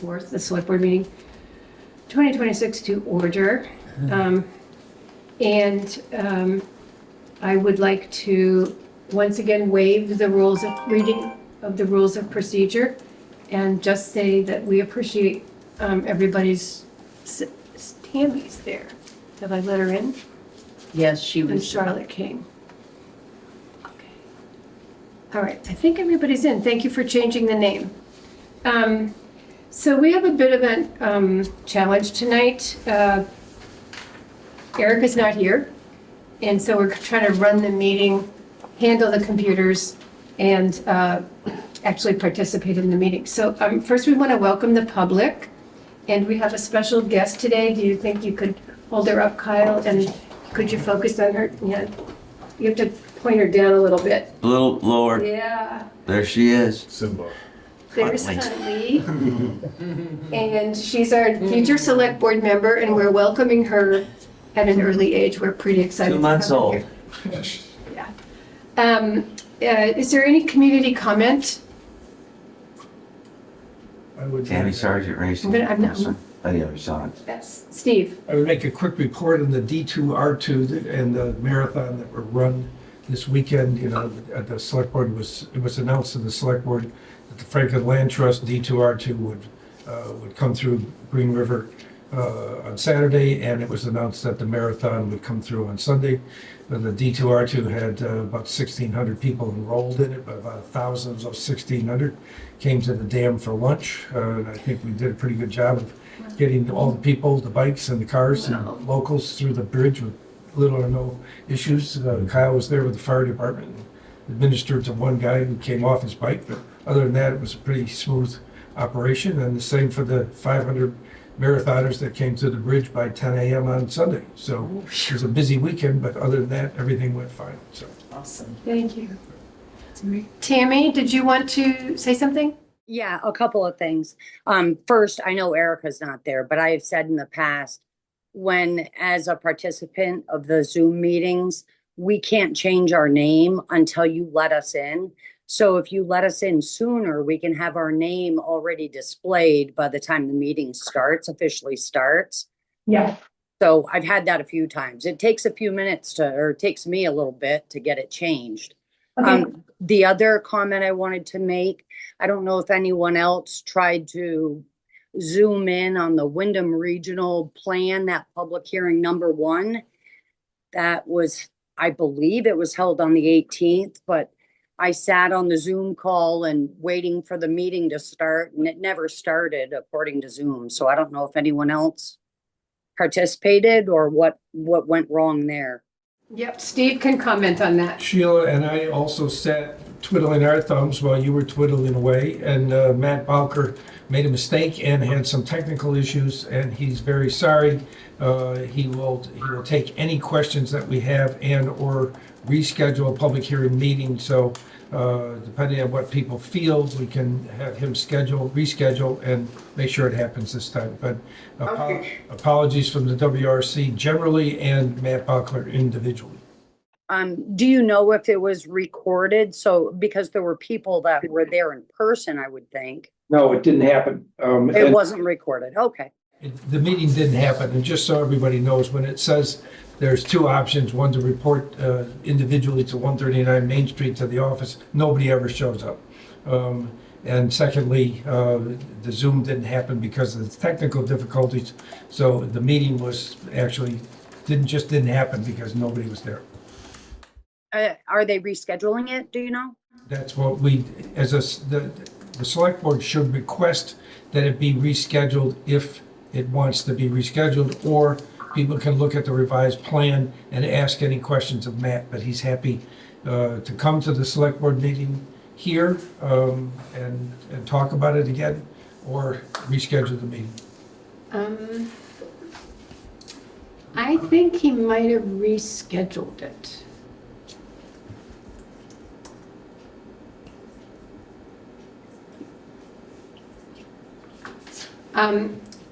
4th, the select board meeting 2026 to order. I would like to once again waive the rules of reading of the rules of procedure and just say that we appreciate everybody's, Tammy's there. Have I let her in? Yes, she And was. Charlotte King. Okay. All right, I think everybody's in. Thank you for changing the name. So we have a bit of a challenge tonight. Erica's not here, and so we're trying to run the meeting, handle the computers, and actually participate in the meeting. So first we want to welcome the public, and we have a special guest today. Do you think you could hold her up, Kyle, and could you focus on her? Yeah, you have to point her down a little bit. A little lower. Yeah. There she is. Simba. There's Huntley. And she's our future select board member, and we're welcoming her at an early age. We're pretty excited. 2 months to have old. her here. Yeah. Is there any community comment? I would, Tammy Sargent racing. I'm not- Oh, yeah, we saw it. Yes, Steve. I would make a quick report on the D2R2 and the marathon that were run this weekend. You know, the select board it was announced to the select board that the Franklin Land Trust D2R2 would come through Green River on Saturday, and it was announced that the marathon would come through on Sunday. And the D2R2 had about 1,600 people enrolled in it, but about 1,000 of those 1,600 came to the dam for lunch. And I think we did a pretty good job of getting all the people, the bikes and the cars and locals through the bridge with little or no issues. Kyle was there with the fire department and administered to one guy who came off his bike, but other than that, it was a pretty smooth operation. And the same for the 500 marathoners that came to the bridge by 10 a.m. on Sunday. So it was a busy weekend, but other than that, everything went fine. So Awesome. Thank you. Tammy, did you want to say something? Yeah, a couple of things. First, I know Erica's not there, but I have said in the past, when as a participant of the Zoom meetings, we can't change our name until you let us in. So if you let us in sooner, we can have our name already displayed by the time the meeting officially starts. Yeah. So I've had that a few times. It takes a few minutes or it takes me a little bit to get it changed. Okay. The other comment I wanted to make, I don't know if anyone else tried to zoom in on the Wyndham Regional Plan, that public hearing number 1. That was, I believe it was held on the 18th, but I sat on the Zoom call and waiting for the meeting to start, and it never started according to Zoom. So I don't know if anyone else participated or what went wrong there. Yep, Steve can comment on that. Sheila and I also sat twiddling our thumbs while you were twiddling away, and Matt Balker made a mistake and had some technical issues, and he's very sorry. He will take any questions that we have and or reschedule a public hearing meeting. So depending on what people feel, we can have him reschedule and make sure it happens this time. But apologies from the WRC generally and Matt Balker individually. Do you know if it was recorded? So, because there were people that were there in person, I would think. No, it didn't happen. It wasn't recorded. Okay. The meeting didn't happen, and just so everybody knows, when it says there's 2 options, one to report individually to 139 Main Street to the office, nobody ever shows up. And secondly, the Zoom didn't happen because of the technical difficulties. So the meeting was actually didn't happen because nobody was there. Are they rescheduling it? Do you know? That's what we, the select board should request that it be rescheduled if it wants to be rescheduled, or people can look at the revised plan and ask any questions of Matt, but he's happy to come to the select board meeting here and talk about it again, or reschedule the meeting. I think he might have rescheduled it.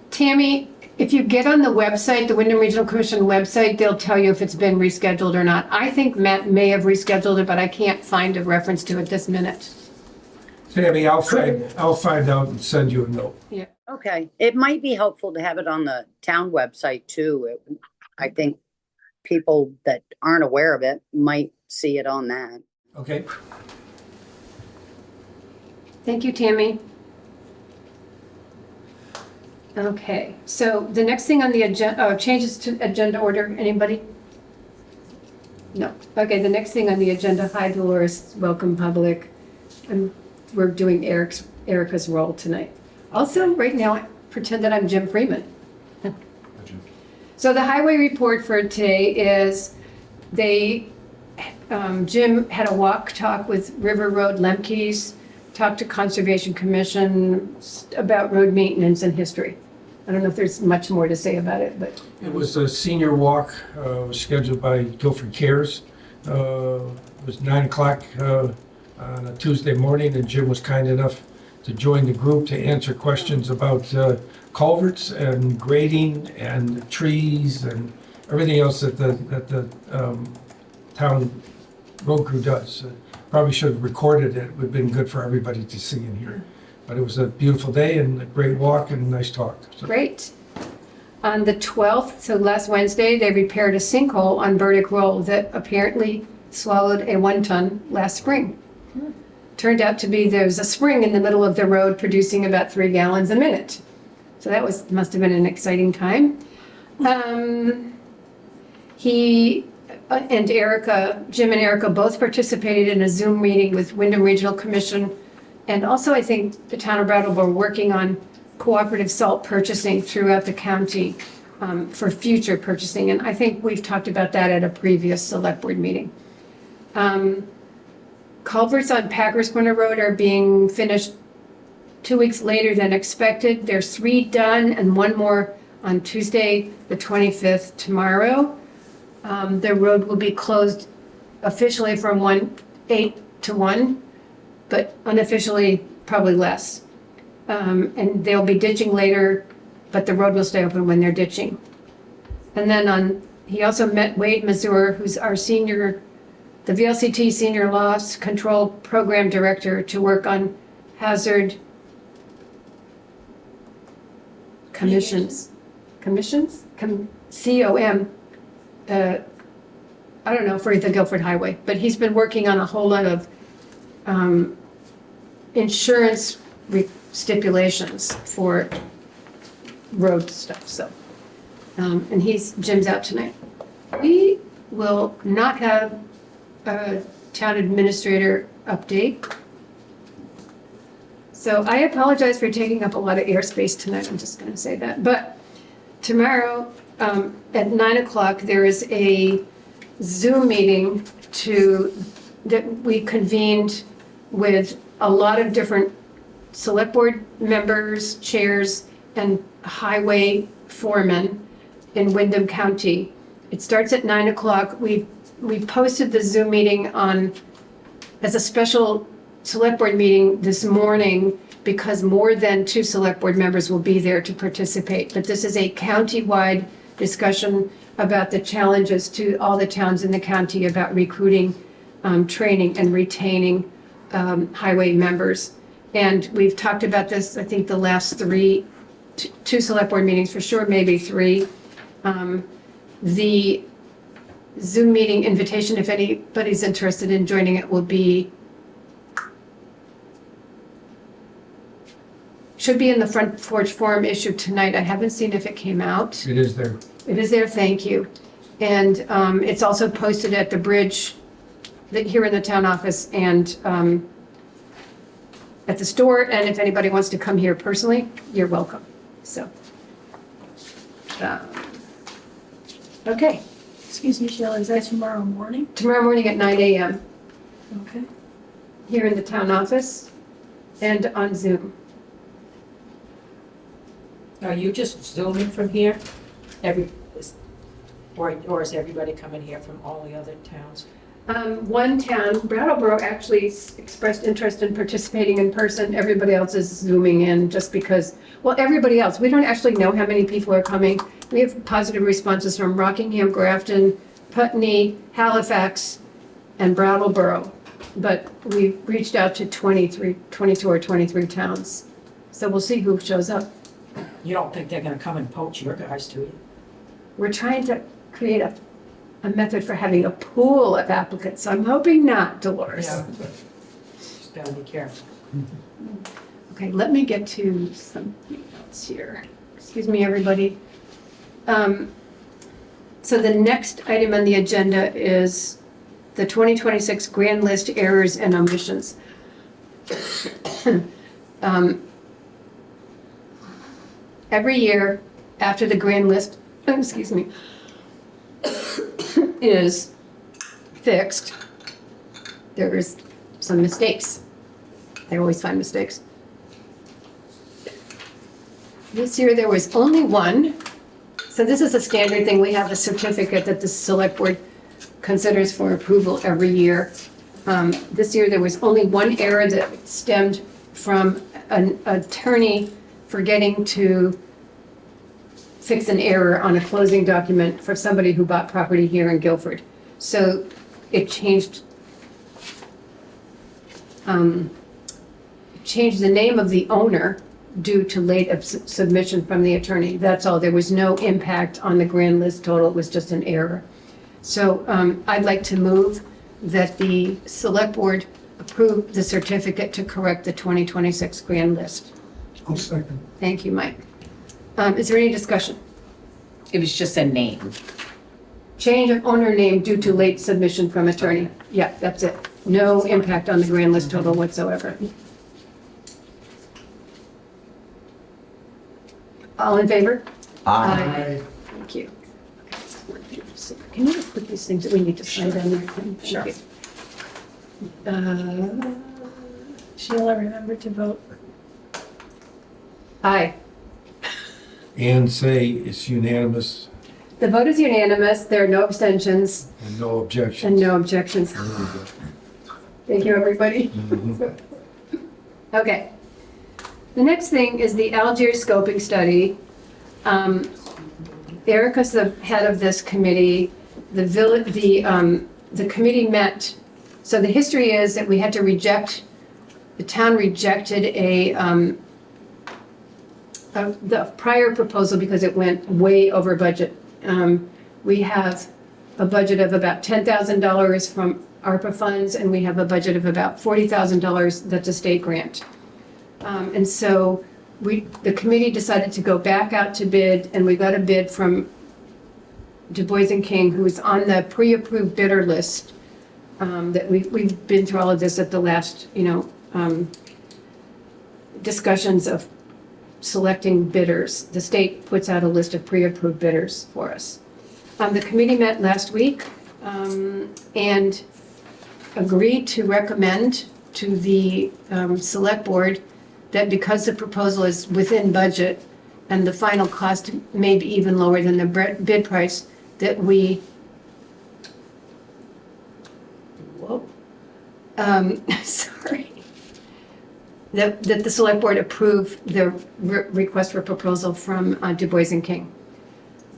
Tammy, if you get on the website, the Wyndham Regional Commission website, they'll tell you if it's been rescheduled or not. I think Matt may have rescheduled it, but I can't find a reference to it this minute. Tammy, I'll find out and send you a note. Okay, it might be helpful to have it on the town website too. I think people that aren't aware of it might see it on that. Okay? Thank you, Tammy. Okay, so the next thing on the agenda, changes to agenda order, anybody? No. Okay, the next thing on the agenda, hi Dolores, welcome public. And we're doing Erica's role tonight. Also, right now, pretend that I'm Jim Freeman. So the highway report for today is Jim had a talk with River Road Lemke's, talked to Conservation Commission about road maintenance and history. I don't know if there's much more to say about it, but. It was a senior walk, was scheduled by Guilford Cares. It was 9 o'clock on a Tuesday morning, and Jim was kind enough to join the group to answer questions about culverts and grading and trees and everything else that the town road crew does. Probably should have recorded it. It would have been good for everybody to see and hear. But it was a beautiful day and a great walk and a nice talk. So. Great. On the 12th, so last Wednesday, they repaired a sinkhole on Burdick Road that apparently swallowed a 1-ton last spring. Turned out to be there's a spring in the middle of the road producing about 3 gallons a minute. So that must have been an exciting time. He and Erica, Jim and Erica both participated in a Zoom meeting with Wyndham Regional Commission. And also I think the town of Brattleboro were working on cooperative salt purchasing throughout the county for future purchasing. And I think we've talked about that at a previous select board meeting. Culverts on Packers Corner Road are being finished 2 weeks later than expected. There's 3 done and 1 more on Tuesday, the 25th, tomorrow. The road will be closed officially from 8 to 1, but unofficially probably less. And they'll be ditching later, but the road will stay open when they're ditching. And then he also met Wade Mazur, who's our the VLCT Senior Loss Control Program Director, to work on hazard commissions. COM. I don't know, for the Guilford Highway, but he's been working on a whole lot of insurance stipulations for road stuff, so. And Jim's out tonight. We will not have a town administrator update. So I apologize for taking up a lot of airspace tonight, I'm just gonna say that. But tomorrow at 9 o'clock, there is a Zoom meeting that we convened with a lot of different select board members, chairs, and highway foremen in Wyndham County. It starts at 9 o'clock. We've posted the Zoom meeting as a special select board meeting this morning because more than 2 select board members will be there to participate. But this is a county-wide discussion about the challenges to all the towns in the county about recruiting, training, and retaining highway members. And we've talked about this, I think, the last 2 select board meetings for sure, maybe 3. The Zoom meeting invitation, if anybody's interested in joining it, should be in the Front Porch Forum issue tonight. I haven't seen if it came out. It is there. It is there, thank you. And it's also posted at the bridge here in the town office and at the store. And if anybody wants to come here personally, you're welcome. So, okay. Excuse me, Sheila, is that tomorrow morning? Tomorrow morning at 9 a.m. Okay. here in the town office and on Zoom. Are you just Zooming from here? Or is everybody coming here from all the other towns? One town, Brattleboro, actually expressed interest in participating in person. Everybody else is Zooming in just because, well, everybody else, we don't actually know how many people are coming. We have positive responses from Rockingham, Grafton, Putney, Halifax, and Brattleboro. but we reached out to 22 or 23 towns. So we'll see who shows up. You don't think they're gonna come and poach your guys, do you? We're trying to create a method for having a pool of applicants. I'm hoping not, Dolores. Just gotta be careful. Okay, let me get to something else here. Excuse me, everybody. So the next item on the agenda is the 2026 Grand List Errors and Omissions. Every year after the Grand List, excuse me, is fixed, there is some mistakes. I always find mistakes. This year there was only one. So this is a standard thing. We have a certificate that the select board considers for approval every year. This year there was only one error that stemmed from an attorney forgetting to fix an error on a closing document for somebody who bought property here in Guilford. So it changed the name of the owner due to late submission from the attorney. That's all. There was no impact on the grand list total. It was just an error. So I'd like to move that the select board approve the certificate to correct the 2026 grand list. I'll second. Thank you, Mike. Is there any discussion? It was just a name. Change of owner name due to late submission from attorney. Yeah, that's it. No impact on the grand list total whatsoever. All in favor? Aye. Thank you. Can you just put these things that we need to sign down there? Thank Sure. you. Sheila, remember to vote. Aye. And say it's unanimous The vote is unanimous. There are no abstentions and no objections. and no objections. There we go. Thank you, everybody. Mhm. Okay. The next thing is the Algiers scoping study. Erica's the head of this committee. The committee met, so the history is that we had to reject, the town rejected the prior proposal because it went way over budget. We have a budget of about $10,000 from ARPA funds, and we have a budget of about $40,000 that's a state grant. And so the committee decided to go back out to bid, and we got a bid from Du Bois and King, who's on the pre-approved bidder list. That we've been through all of this at the last, discussions of selecting bidders. The state puts out a list of pre-approved bidders for us. The committee met last week and agreed to recommend to the select board that because the proposal is within budget and the final cost may be even lower than the bid price, that we, sorry, that the select board approve the request for proposal from Du Bois and King.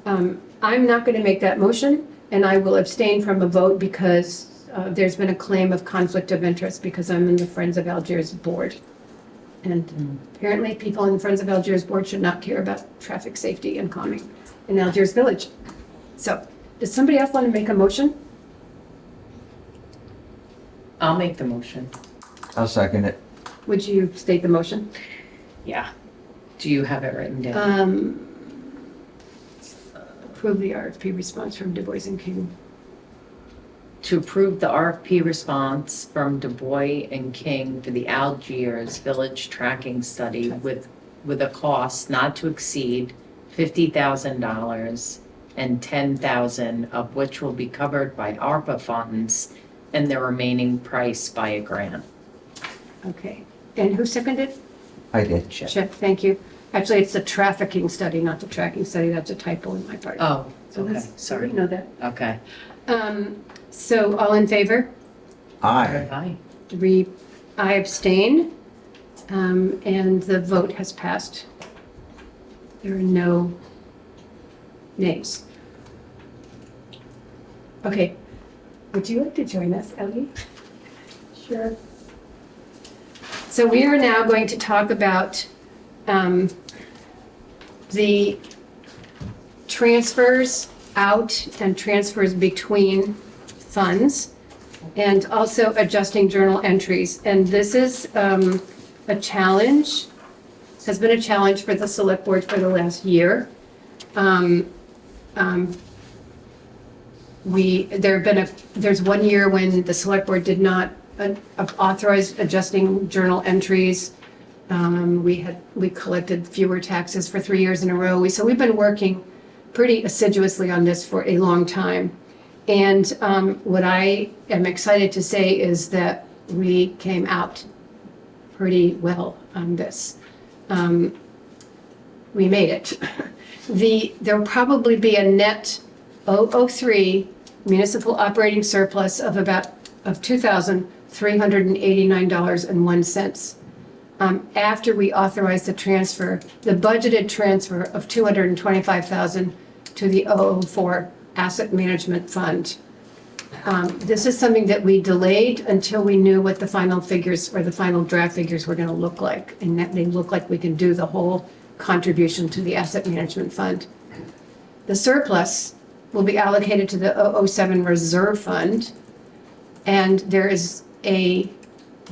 I'm not going to make that motion, and I will abstain from a vote because there's been a claim of conflict of interest because I'm in the Friends of Algiers board. And apparently people in the Friends of Algiers board should not care about traffic safety and calming in Algiers Village. So, does somebody else want to make a motion? I'll make the motion. I'll second it. Would you state the motion? Yeah. Do you have it written down? Approve the RFP response from Du Bois and King. To approve the RFP response from Du Bois and King for the Algiers Village Tracking Study with a cost not to exceed $50,000 and $10,000 of which will be covered by ARPA funds and the remaining price by a grant. Okay, and who seconded? I did. Chip, thank you. Actually, it's the trafficking study, not the tracking study. That's a typo in my part. Oh, So okay, that's- sorry. You know that. Okay. So all in favor? Aye. Bye. I abstain, and the vote has passed. There are no nays. Okay, would you like to join us, Ellie? Sure. So we are now going to talk about the transfers out and transfers between funds, and also adjusting journal entries. And this is a challenge, has been a challenge for the select board for the last year. There's 1 year when the select board did not authorize adjusting journal entries. We collected fewer taxes for 3 years in a row. So we've been working pretty assiduously on this for a long time. And what I am excited to say is that we came out pretty well on this. We made it. There'll probably be a net 003 municipal operating surplus of $2,389.01. After we authorize the transfer, the budgeted transfer of $225,000 to the 004 Asset Management Fund. This is something that we delayed until we knew what the final figures or the final draft figures were going to look like, and that they look like we can do the whole contribution to the Asset Management Fund. The surplus will be allocated to the 007 Reserve Fund, and there is the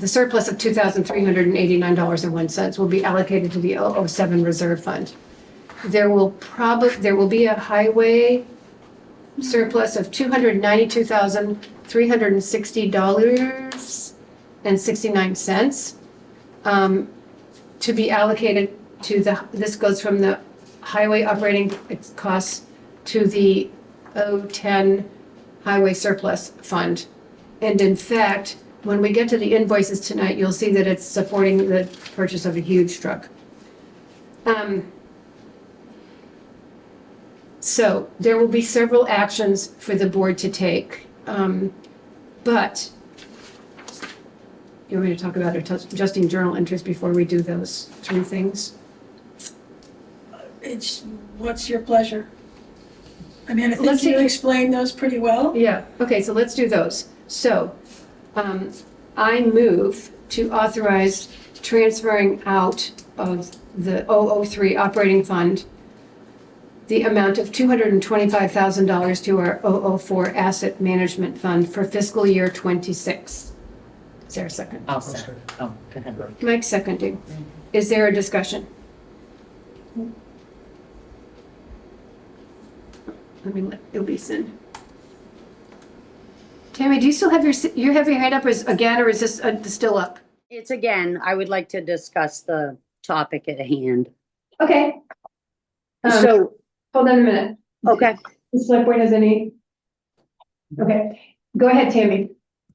surplus of $2,389.01 will be allocated to the 007 Reserve Fund. There will be a highway surplus of $292,360.69 to be allocated to this goes from the highway operating costs to the 010 Highway Surplus Fund. And in fact, when we get to the invoices tonight, you'll see that it's supporting the purchase of a huge truck. So there will be several actions for the board to take. But you want me to talk about adjusting journal entries before we do those three things? What's your pleasure? I mean, I think Let's you see. explained those pretty well. Yeah, okay, so let's do those. So, I move to authorize transferring out of the 003 operating fund the amount of $225,000 to our 004 Asset Management Fund for fiscal year 26. Is there a second? I'll say. Oh, go ahead. Mike seconding. Is there a discussion? Let me let Elise in. Tammy, do you still have your hand up again, or is this still up? It's again, I would like to discuss the topic at hand. Okay. So, Hold on a minute. okay, The select board has any? Okay, go ahead, Tammy.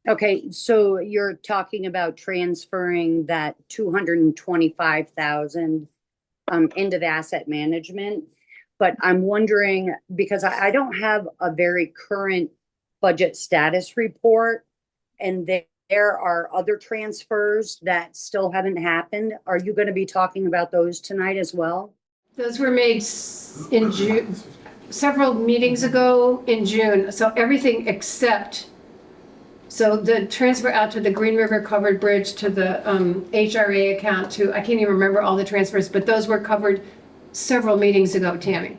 okay, so you're talking about transferring that 225,000 into the asset management. But I'm wondering, because I don't have a very current budget status report, and there are other transfers that still haven't happened. Are you going to be talking about those tonight as well? Those were made in June, several meetings ago in June. So everything except, so the transfer out to the Green River Covered Bridge, to the HRA account, I can't even remember all the transfers, but those were covered several meetings ago, Tammy.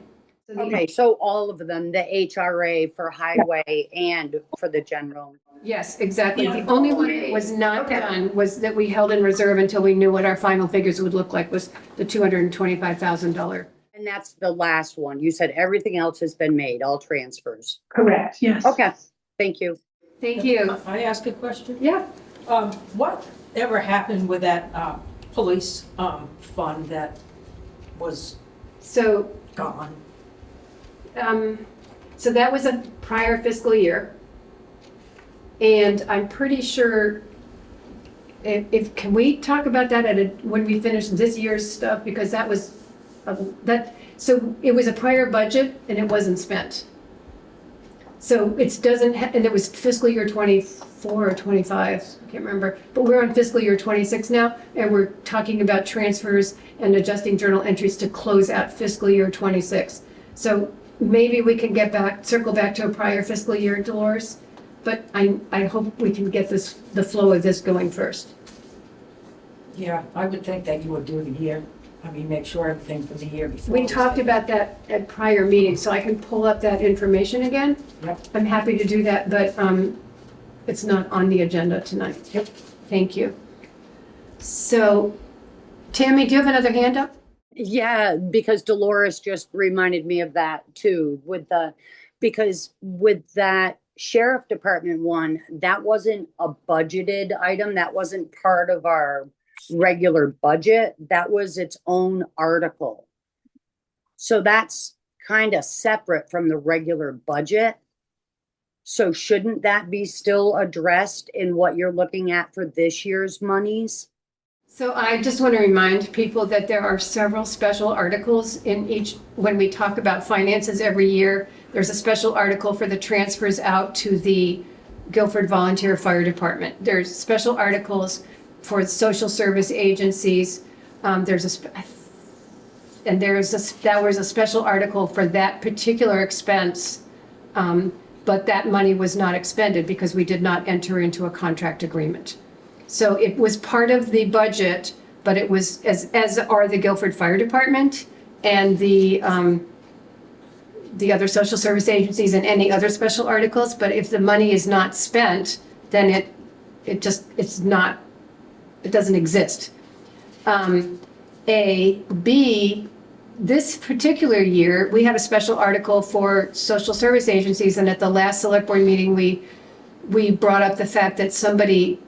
Okay, so all of them, the HRA for highway and for the general. Yes, exactly. The only one that was not done was that we held in reserve until we knew what our final figures would look like, was the $225,000. And that's the last one. You said everything else has been made, all transfers. Correct. Yes. Okay, thank you. Thank you. I ask a question? Yeah. What ever happened with that police fund that was So, gone? so that was a prior fiscal year. And I'm pretty sure, can we talk about that when we finish this year's stuff? Because that was, so it was a prior budget and it wasn't spent. So it doesn't, and it was fiscal year 24 or 25, I can't remember. But we're on fiscal year 26 now, and we're talking about transfers and adjusting journal entries to close out fiscal year 26. So maybe we can circle back to a prior fiscal year, Dolores. but I hope we can get the flow of this going first. Yeah, I would think that you would do the year. I mean, make sure everything for the year before. We talked about that at prior meetings, so I can pull up that information again. Yep. I'm happy to do that, but it's not on the agenda tonight. Yep. Thank you. So, Tammy, do you have another hand up? Yeah, because Dolores just reminded me of that too, because with that sheriff department one, that wasn't a budgeted item. That wasn't part of our regular budget. That was its own article. So that's kind of separate from the regular budget. So shouldn't that be still addressed in what you're looking at for this year's monies? So I just want to remind people that there are several special articles in each, when we talk about finances every year, there's a special article for the transfers out to the Guilford Volunteer Fire Department. There's special articles for social service agencies. That was a special article for that particular expense, but that money was not expended because we did not enter into a contract agreement. So it was part of the budget, but it was, as are the Guilford Fire Department and the other social service agencies and any other special articles. But if the money is not spent, then it doesn't exist. B, this particular year, we had a special article for social service agencies, and at the last select board meeting, we brought up the fact that somebody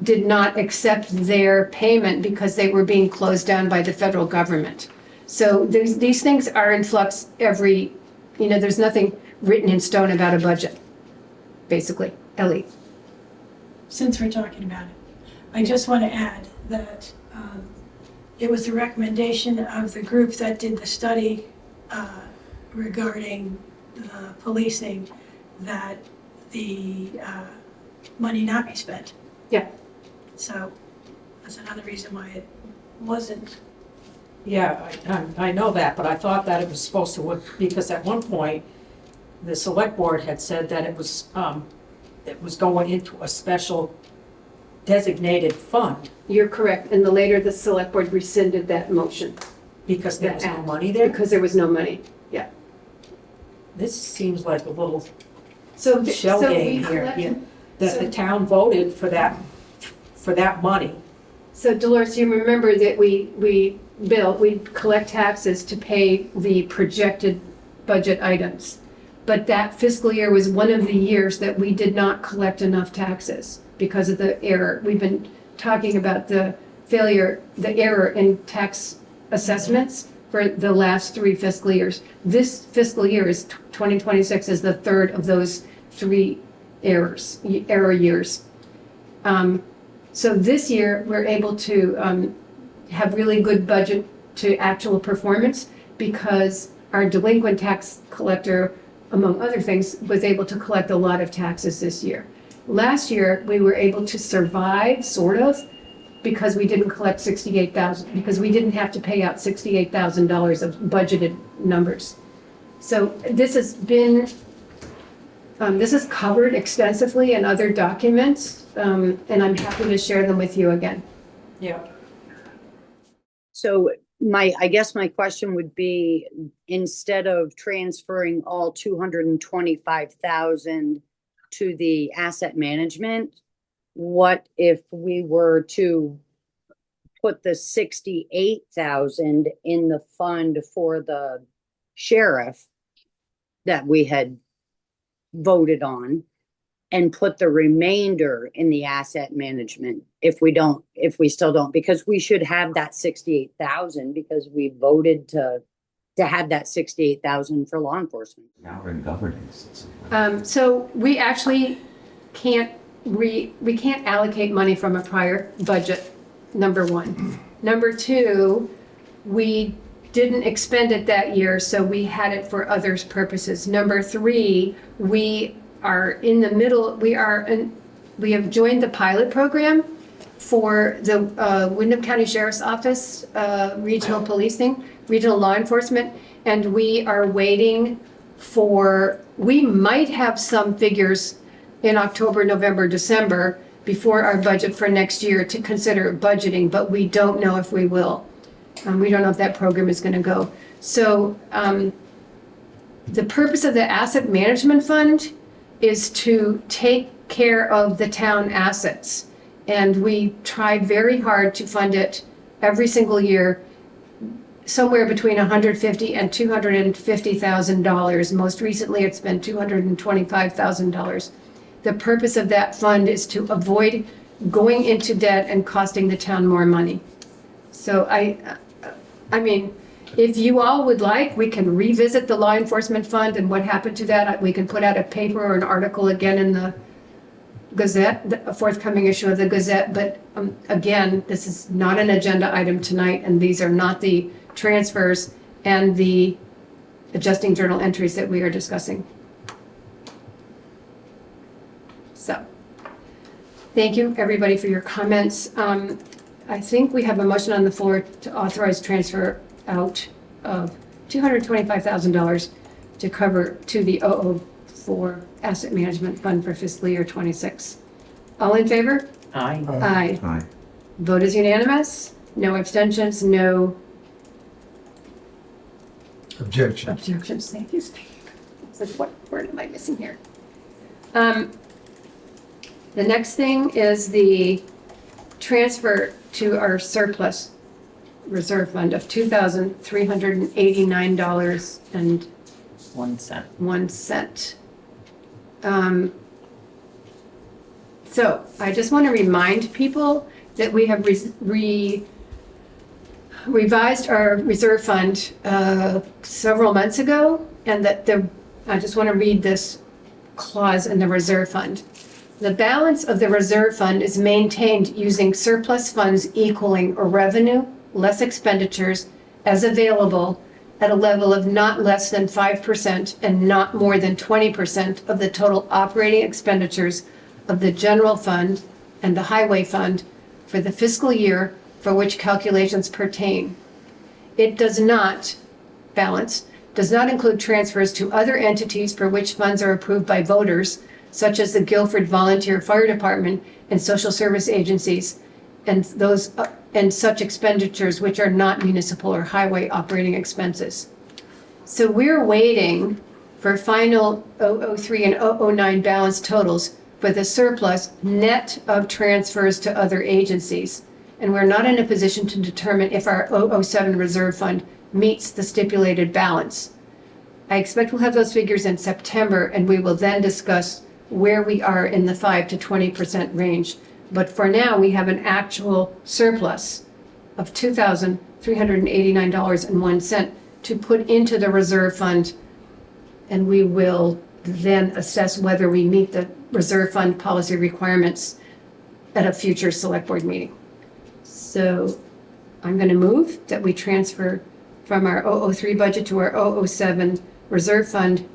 did not accept their payment because they were being closed down by the federal government. So these things are in flux there's nothing written in stone about a budget, basically. Ellie. Since we're talking about it, I just want to add that it was the recommendation of the group that did the study regarding the policing that the money not be spent. Yeah. So that's another reason why it wasn't. Yeah, I know that, but I thought that it was supposed to, because at one point, the select board had said that it was going into a special designated fund You're correct. And later the select board rescinded that motion because there was no That- money there. because there was no money. Yeah. This seems like a little So shell so game we here. collected- Yeah. That so- the town voted for that money. So Dolores, you remember that we collect taxes to pay the projected budget items. But that fiscal year was one of the years that we did not collect enough taxes because of the error. We've been talking about the error in tax assessments for the last 3 fiscal years. This fiscal year is 2026 is the third of those 3 error years. So this year, we're able to have really good budget to actual performance because our delinquent tax collector, among other things, was able to collect a lot of taxes this year. Last year, we were able to survive, sort of, because we didn't collect $68,000, because we didn't have to pay out $68,000 of budgeted numbers. So this has been, this is covered extensively in other documents, and I'm happy to share them with you again. Yeah. So I guess my question would be, instead of transferring all 225,000 to the asset management, what if we were to put the 68,000 in the fund for the sheriff that we had voted on and put the remainder in the asset management if we still don't, because we should have that 68,000 because we voted to have that 68,000 for law enforcement. Now we're in governance. So we actually can't allocate money from a prior budget, number one. Number two, we didn't expend it that year, so we had it for other purposes. Number three, we are in the middle, we have joined the pilot program for the Windham County Sheriff's Office, regional policing, regional law enforcement, and we are waiting we might have some figures in October, November, December before our budget for next year to consider budgeting, but we don't know if we will. We don't know if that program is going to go. So the purpose of the asset management fund is to take care of the town assets. And we tried very hard to fund it every single year, somewhere between $150,000 and $250,000. Most recently, it's been $225,000. The purpose of that fund is to avoid going into debt and costing the town more money. So I mean, if you all would like, we can revisit the law enforcement fund and what happened to that. We can put out a paper or an article again in the Gazette, the forthcoming issue of the Gazette. But again, this is not an agenda item tonight, and these are not the transfers and the adjusting journal entries that we are discussing. So, thank you, everybody, for your comments. I think we have a motion on the floor to authorize transfer out of $225,000 to cover to the 004 Asset Management Fund for fiscal year 26. All in favor? Aye. Aye. Aye. Vote is unanimous. No abstentions, no Objection. objections. Thank you. It's like, what word am I missing here? The next thing is the transfer to our surplus reserve fund of $2,389.01. 1 cent. So I just want to remind people that we have revised our reserve fund several months ago, and that I just want to read this clause in the reserve fund. The balance of the reserve fund is maintained using surplus funds equaling revenue less expenditures as available at a level of not less than 5% and not more than 20% of the total operating expenditures of the general fund and the highway fund for the fiscal year for which calculations pertain. It does not include transfers to other entities for which funds are approved by voters, such as the Guilford Volunteer Fire Department and social service agencies, and those and such expenditures which are not municipal or highway operating expenses. So we're waiting for final 003 and 009 balance totals for the surplus net of transfers to other agencies. And we're not in a position to determine if our 007 reserve fund meets the stipulated balance. I expect we'll have those figures in September, and we will then discuss where we are in the 5 to 20% range. But for now, we have an actual surplus of $2,389.01 to put into the reserve fund, and we will then assess whether we meet the reserve fund policy requirements at a future select board meeting. So I'm going to move that we transfer from our 003 budget to our 007 reserve fund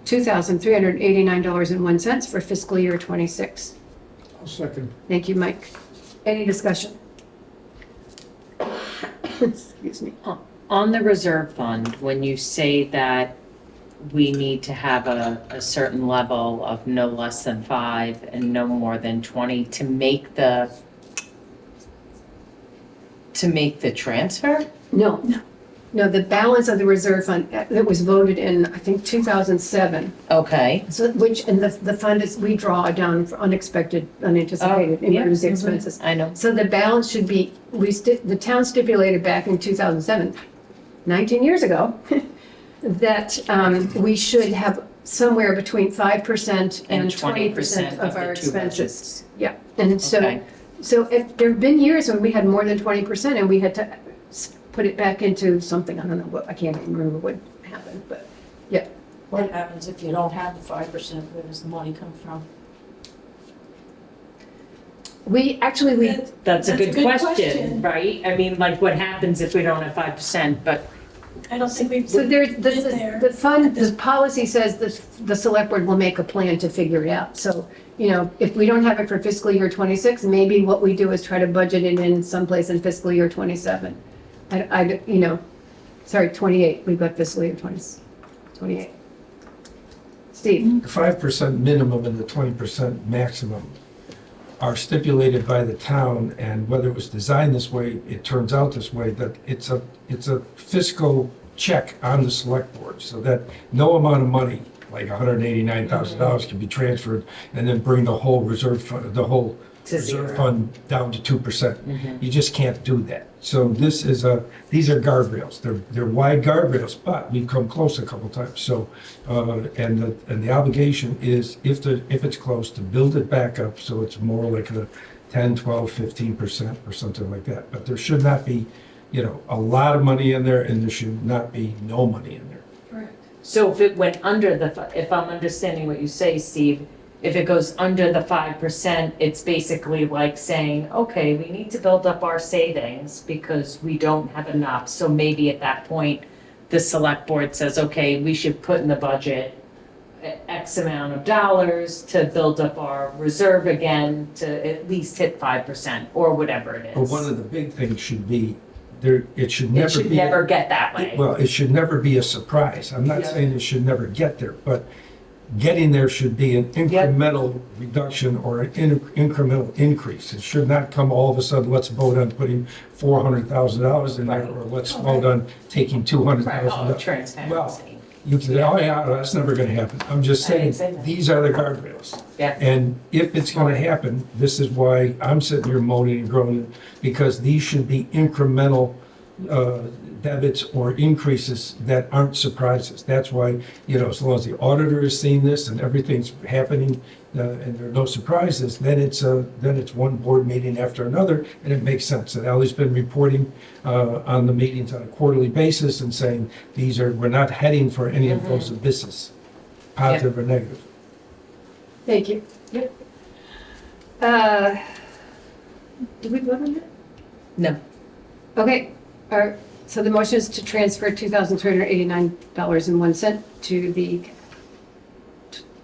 $2,389.01 for fiscal year 26. I'll second. Thank you, Mike. Any discussion? Excuse me. On the reserve fund, when you say that we need to have a certain level of no less than 5 and no more than 20 to make the transfer? No. No, the balance of the reserve fund that was voted in, I think, 2007. Okay. So, the fund is, we draw down for unexpected, unanticipated emergency expenses. I know. So the balance should be, the town stipulated back in 2007, 19 years ago, that we should have somewhere between 5% and 20% of our expenses. Yeah, and so, Okay. there have been years when we had more than 20% and we had to put it back into something, I don't know what, I can't even remember what happened, but yeah. What happens if you don't have the 5%? Where does the money come from? That's a good question, question. right? I mean, like, what happens if we don't have 5%, but I don't think we've So there's, been there. the fund, the policy says the select board will make a plan to figure it out. So, if we don't have it for fiscal year 26, maybe what we do is try to budget it in someplace in fiscal year 27. 28, we've got fiscal year 28. Steve? The 5% minimum and the 20% maximum are stipulated by the town, and whether it was designed this way, it turns out this way, that it's a fiscal check on the select board, so that no amount of money, like $189,000, can be transferred and then bring the whole reserve fund, the whole To reserve zero. fund down to 2%. You just can't do that. So these are guardrails. They're wide guardrails, but we've come close a couple times. So, and the obligation is, if it's close, to build it back up so it's more like a 10, 12, 15% or something like that. But there should not be, a lot of money in there, and there should not be no money in there. Correct. So if it went under if I'm understanding what you say, Steve, if it goes under the 5%, it's basically like saying, okay, we need to build up our savings because we don't have enough. So maybe at that point, the select board says, okay, we should put in the budget X amount of dollars to build up our reserve again to at least hit 5% or whatever it But is. one of the big things should be, it should It never should be. never get that way. Well, it should never be a surprise. I'm not Yeah. saying it should never get there, but getting there should be an incremental reduction or an incremental increase. It should not come all of a sudden, let's vote on putting $400,000 in there, Right. or let's vote on taking $200,000. Oh, transparency. You can say, oh yeah, that's never gonna happen. I'm just I didn't saying, say that. these are the guardrails. Yeah. And if it's gonna happen, this is why I'm sitting here moaning and groaning, because these should be incremental debits or increases that aren't surprises. That's why, as long as the auditor is seeing this and everything's happening, and there are no surprises, then it's one board meeting after another, and it makes sense. And Ally's been reporting on the meetings on a quarterly basis and saying, we're not heading for any of those abysses, positive or negative. Thank you. Yep. Did we vote on that? No. Okay, so the motion is to transfer $2,389.01 to the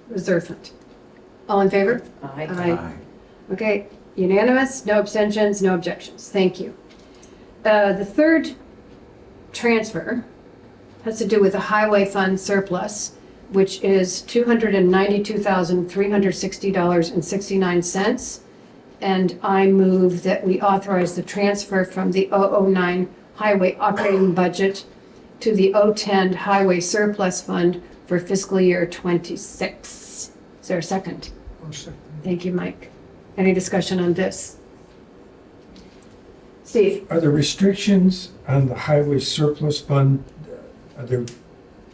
reserve fund. All in favor? Aye. Aye. Okay, unanimous, no abstentions, no objections. Thank you. The third transfer has to do with the highway fund surplus, which is $292,360.69. And I move that we authorize the transfer from the 009 highway operating budget to the 010 highway surplus fund for fiscal year '26. Is there a second? Thank you, Mike. Any discussion on this? Steve? Are there restrictions on the highway surplus fund? Are there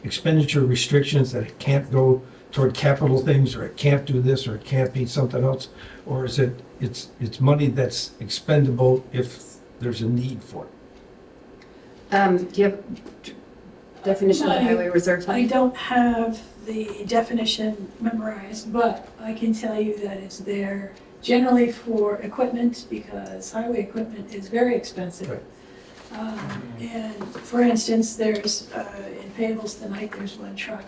expenditure restrictions that it can't go toward capital things, or it can't do this, or it can't be something else? Or is it's money that's expendable if there's a need for it? Do you have definition of the highway reserve I fund? don't have the definition memorized, but I can tell you that it's there generally for equipment, because highway equipment is very expensive. Right. And for instance, there's, in payables tonight, there's one truck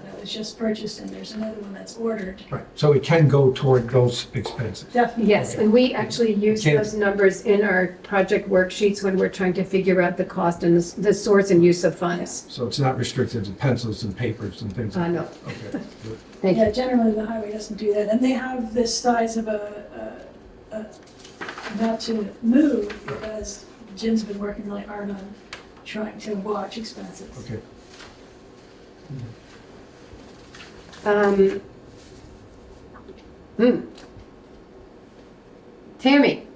that was just purchased, and there's another one that's ordered. Right, so it can go toward those expenses. Definitely. Yes, and we actually use Can't- those numbers in our project worksheets when we're trying to figure out the cost and the source and use of funds. So it's not restricted to pencils and papers and things like No, that? Okay, good. thank Yeah, you. generally the highway doesn't do that, and they have this size of about to move, because Jim's been working really hard on trying to watch expenses. Okay. Tammy?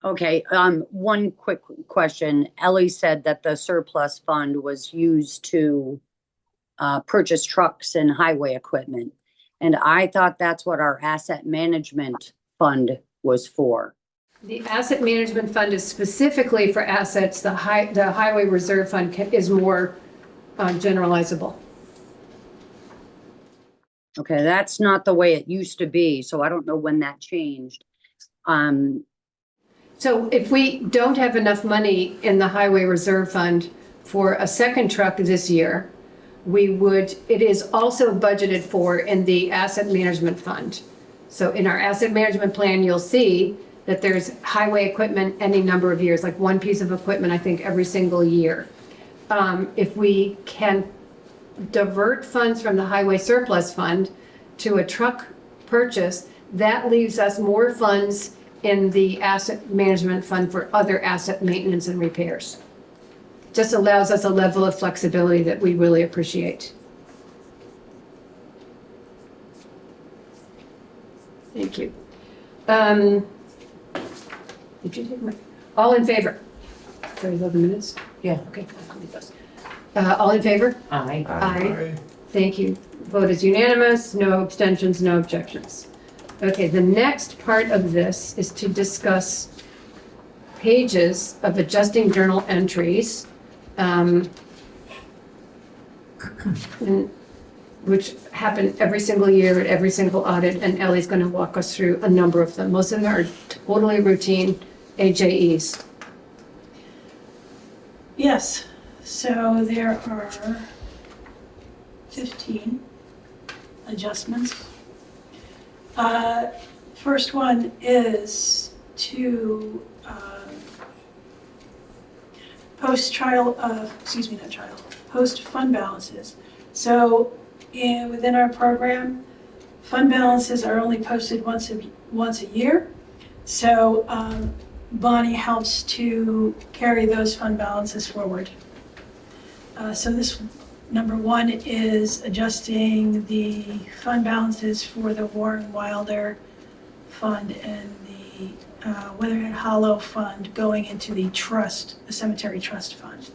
Okay, one quick question. Ellie said that the surplus fund was used to purchase trucks and highway equipment. And I thought that's what our asset management fund was for. The asset management fund is specifically for assets. The highway reserve fund is more generalizable. Okay, that's not the way it used to be, so I don't know when that changed. So if we don't have enough money in the highway reserve fund for a second truck this year, it is also budgeted for in the asset management fund. So in our asset management plan, you'll see that there's highway equipment any number of years, like one piece of equipment, I think, every single year. If we can divert funds from the highway surplus fund to a truck purchase, that leaves us more funds in the asset management fund for other asset maintenance and repairs. Just allows us a level of flexibility that we really appreciate. Thank you. Did you take my, all in favor? For 11 minutes? Yeah. Okay. I'll leave those. All in favor? Aye. Aye. Thank you. Vote is unanimous, no abstentions, no objections. Okay, the next part of this is to discuss pages of adjusting journal entries, which happen every single year at every single audit, and Ellie's going to walk us through a number of them. Most of them are totally routine AJEs. Yes, so there are 15 adjustments. First one is to post fund balances. So within our program, fund balances are only posted once a year. So Bonnie helps to carry those fund balances forward. So this number one is adjusting the fund balances for the Warren Wilder Fund and the Weatherhead Hollow Fund going into the trust, the Cemetery Trust Fund.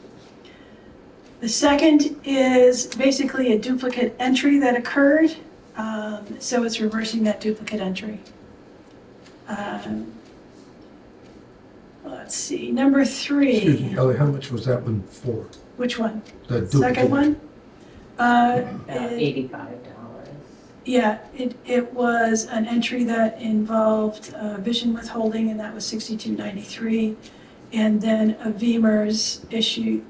The second is basically a duplicate entry that occurred, so it's reversing that duplicate entry. Let's see, number Excuse me, three. Ellie, how much was that one for? Which one? The Second one? About It- $85. Yeah, it was an entry that involved vision withholding, and that was $62.93. And then a VEMR's issue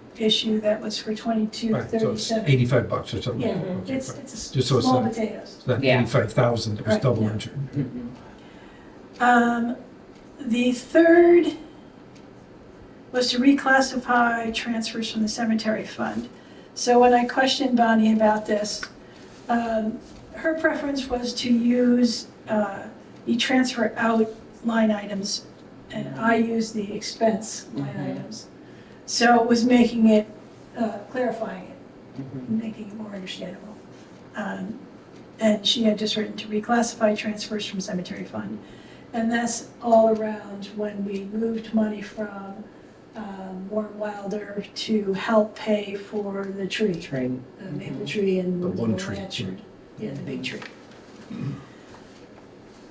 that was for Right, so it's $22.37. $85 or something. Yeah, Okay, it's fine. it's Just so it's small not- potatoes. It's not Yeah. 85,000, it was Right, double yeah. entered. The third was to reclassify transfers from the cemetery fund. So when I questioned Bonnie about this, her preference was to use, you transfer out line items, and I use the expense line items. So it was making it, clarifying it, making it more understandable. And she had just written to reclassify transfers from cemetery fund. And that's all around when we moved money from Warren Wilder to help pay for the tree, Trade. the maple tree and The the one tree. orchard. Yeah, the big tree.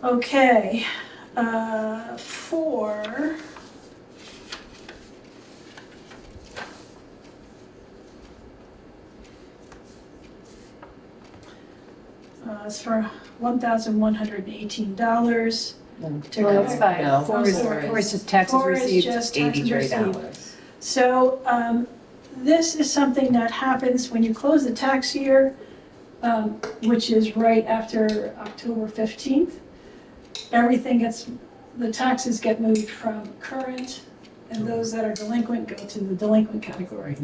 Okay, 4. It's for $1,118 to Well, it's correct. fine. No, Four is just taxes Four is received. just taxes received. $83. So this is something that happens when you close the tax year, which is right after October 15th. The taxes get moved from current, and those that are delinquent go to the delinquent category.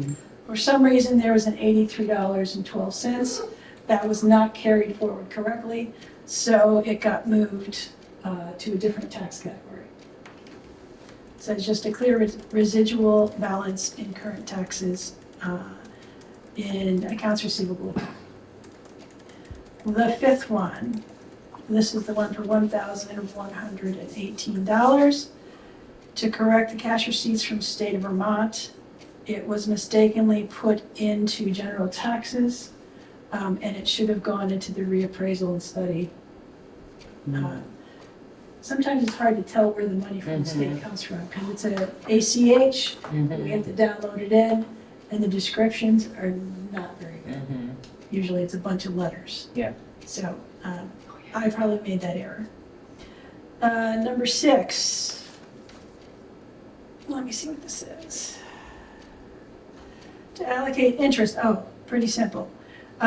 For some reason, there was an $83.12 that was not carried forward correctly, so it got moved to a different tax category. So it's just a clear residual balance in current taxes in accounts receivable. The fifth one, this is the one for $1,118 to correct the cash receipts from state of Vermont. It was mistakenly put into general taxes, and it should have gone into the reappraisal and study. Sometimes it's hard to tell where the money from the state comes from, because it's a ACH, we have to download it in, and the descriptions are not very good. Usually it's a bunch of letters. Yeah. So, I probably made that error. Number 6. Let me see what this is. To allocate interest, pretty simple.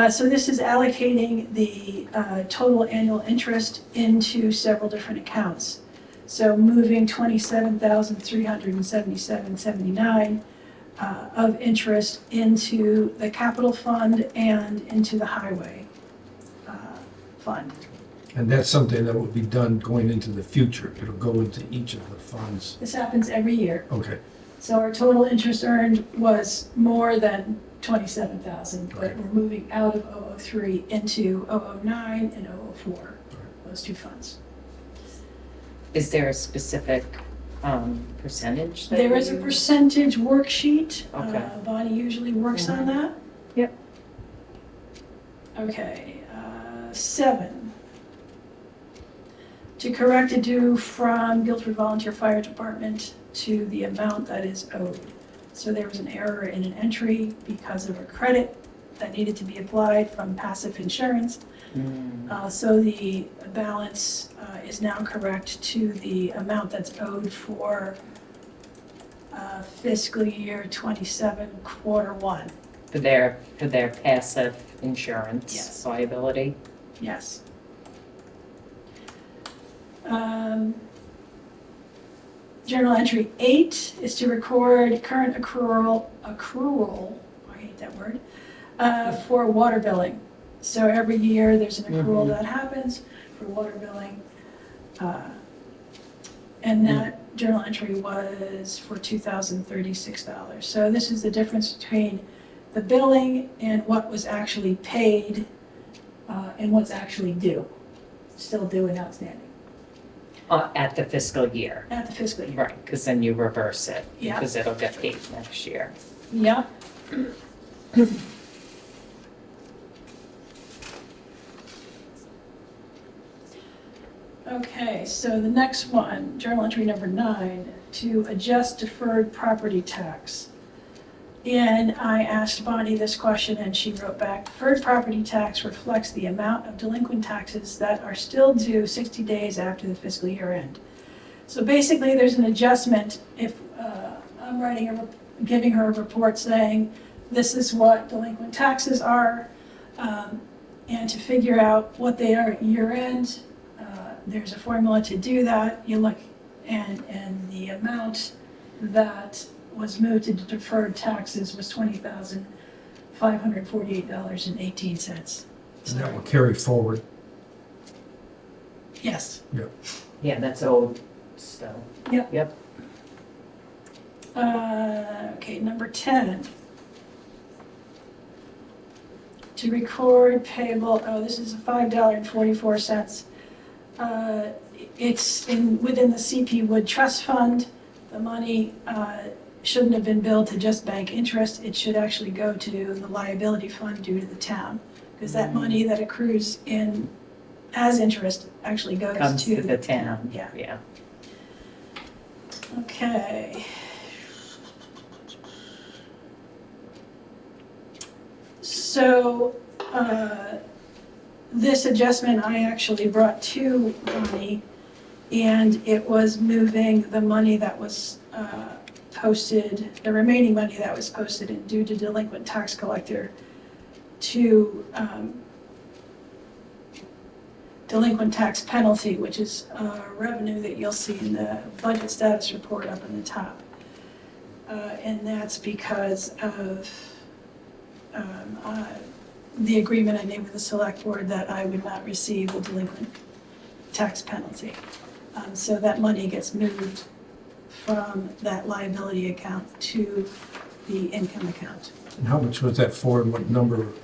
So this is allocating the total annual interest into several different accounts. So moving $27,377.79 of interest into the capital fund and into the highway fund. And that's something that would be done going into the future. It'll go into each of the funds. This happens every year. Okay, So our total interest earned was more than 27,000, but Okay. we're moving out of 003 into 009 and 004, those two funds. Is there a specific percentage that There is a you- percentage worksheet. Okay. Bonnie usually works on that. Yep. Okay, 7. To correct a due from Guilford Volunteer Fire Department to the amount that is owed. So there was an error in an entry because of a credit that needed to be applied from passive insurance. So the balance is now correct to the amount that's owed for fiscal year 27, quarter 1. For their passive insurance Yes. liability? Yes. Journal entry 8 is to record current accrual, I hate that word, for water billing. So every year, there's an accrual that happens for water billing. And that journal entry was for $2,036. So this is the difference between the billing and what was actually paid and what's actually due, still due and outstanding At the fiscal year, at the fiscal year. right, because then you reverse it. Yeah. Because it'll get paid next year. Yep. Okay, so the next one, journal entry number 9, to adjust deferred property tax. And I asked Bonnie this question and she wrote back, deferred property tax reflects the amount of delinquent taxes that are still due 60 days after the fiscal year end. So basically, there's an adjustment if I'm giving her a report saying, this is what delinquent taxes are, and to figure out what they are at year end, there's a formula to do that. You look, and the amount that was moved to deferred taxes was $20,548.18. and that will carry forward. Yes. Yeah, that's old still. Yep. Okay, number 10. To record payable, this is $5.44. It's within the CP Wood Trust Fund. The money shouldn't have been billed to just bank interest. It should actually go to the liability fund due to the town. Because that money that accrues in as interest actually goes Comes to the town. Yeah. Yeah. Okay. So, this adjustment I actually brought to Bonnie, and it was moving the money that was posted, the remaining money that was posted and due to delinquent tax collector to delinquent tax penalty, which is revenue that you'll see in the budget status report up in the top. And that's because of the agreement I made with the select board that I would not receive the delinquent tax penalty. So that money gets moved from that liability account to the income account. And how much was that for, and what number of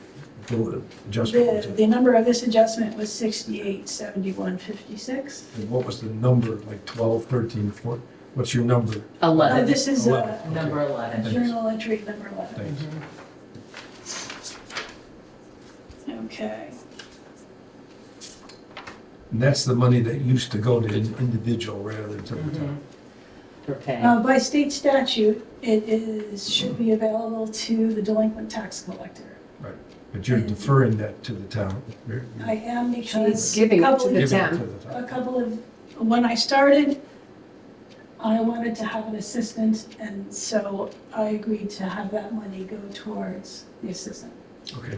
adjustment was it? The number of this adjustment was 6871.56. And what was the number, like 12, 13, 14? What's your number? 11. This is 11. Number 11. journal entry number 11. Thanks. Okay. And that's the money that used to go to an individual rather than to the town. For pay. By state statute, should be available to the delinquent tax collector. But you're deferring that to the town. I am because She's giving it to the Giving it town. to the town. a couple of, when I started, I wanted to have an assistant, and so I agreed to have that money go towards the assistant. Okay.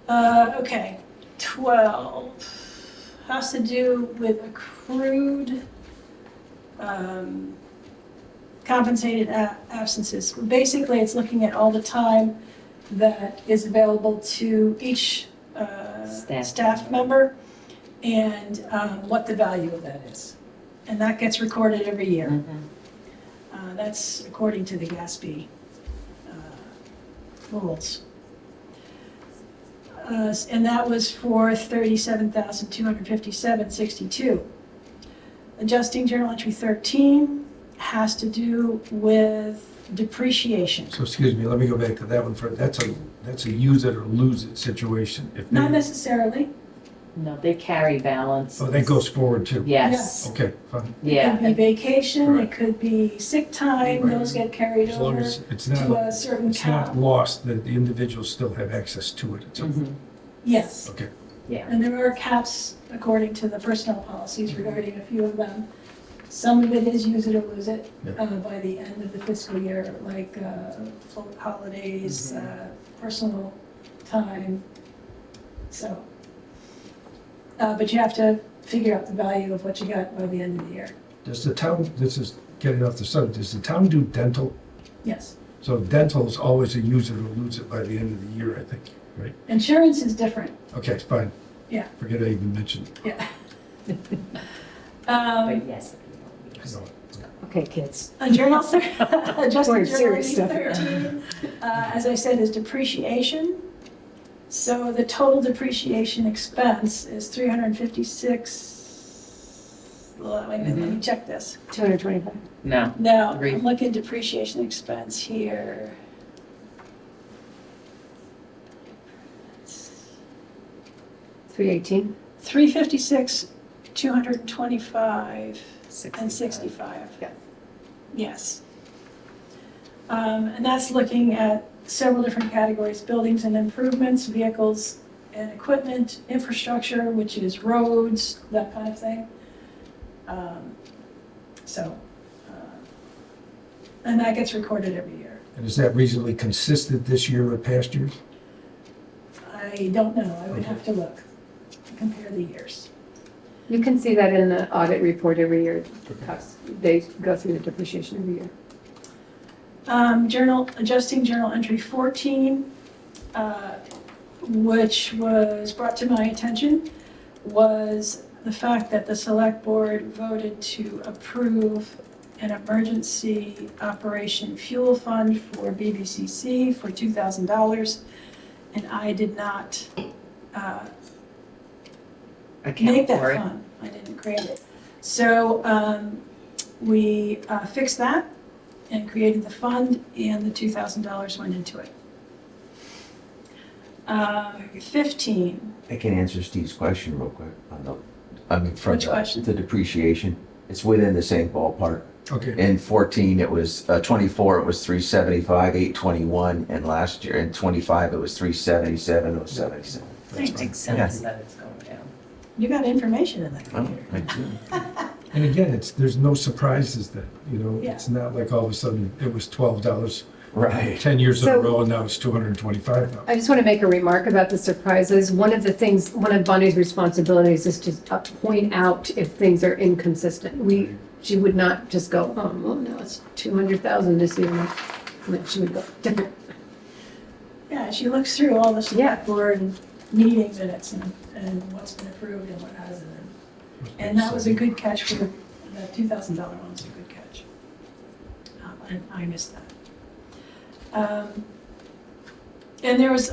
Okay, 12 has to do with accrued compensated absences. Basically, it's looking at all the time that is available to each staff member and what the value of that is. And that gets recorded every year. That's according to the GASB rules. And that was for 37,257.62. Adjusting journal entry 13 has to do with depreciation. So excuse me, let me go back to that one for, that's a use it or lose it situation. If Not they- necessarily. No, they carry balance. Oh, that goes forward too? Yes, Okay, fine. It yeah. could be vacation, Right. it could be sick time, Right. those get carried As long over as it's to a not, certain it's not count. lost, that the individuals still have access to it. It's Mhm. Yes, okay. Yeah. and there are caps according to the personnel policies regarding a few of them. Some of it is use it or lose it Yeah. by the end of the fiscal year, like holidays, personal time, so. But you have to figure out the value of what you got by the end of the year. Does the town, this is getting off the subject, does the town do dental? Yes. So dental is always a use it or lose it by the end of the year, I think, right? Insurance is different, Okay, fine. Yeah. Forget I even mentioned it. yeah. But yes. I know it. Okay, kids. On journal, adjusted More journal serious entry stuff. 13, as I said, is depreciation. So the total depreciation expense is 356, well, wait a minute, let me check this. 225. No, No, Three. I'm looking at depreciation expense here. $318. 356, 225, and 65. Yeah. Yes. And that's looking at several different categories: buildings and improvements, vehicles and equipment, infrastructure, which is roads, that kind of thing. And that gets recorded every year. And is that reasonably consistent this year with past years? I don't know, I would have to look, compare the years. You can see that in the audit report every year. They go through the depreciation every year. Adjusting journal entry 14, which was brought to my attention, was the fact that the select board voted to approve an emergency operation fuel fund for BBCC for $2,000, and I did not make account that for it. fund. I didn't create it. So we fixed that and created the fund, and the $2,000 went into it. 15, I can answer Steve's question real quick on the, from Which question? the depreciation. It's within the same ballpark. Okay. In 14, it was, 24, it was 375, 821, and last year, in 25, it was 377, 077. thanks. Makes sense that it's going down. You got information in that Well, computer. I do. And again, there's no surprises that, Yeah. it's not like all of a sudden it was $12 Right. 10 years in a So- row and now it's $225. I just want to make a remark about the surprises. One of Bonnie's responsibilities is to point out if things are inconsistent. She would not just go, oh, well, no, it's 200,000 this year. No, she would go different. Yeah, she looks through all the Yeah. select board meeting minutes and what's been approved and what hasn't. And that was a good catch for the $2,000 one was a good catch. And I missed that. And there was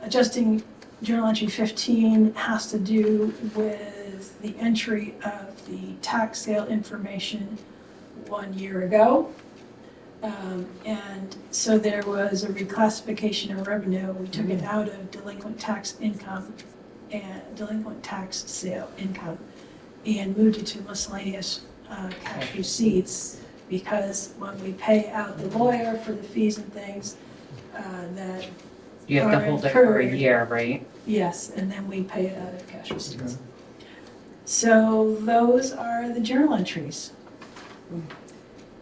adjusting journal entry 15 has to do with the entry of the tax sale information 1 year ago. And so there was a reclassification of revenue. We took it out of delinquent tax income and delinquent tax sale income and moved it to miscellaneous cash receipts, because when we pay out the lawyer for the fees and things, that, You have to Or hold it for a incurred. year, right? yes, and then we pay it out of cash receipts. So those are the journal entries.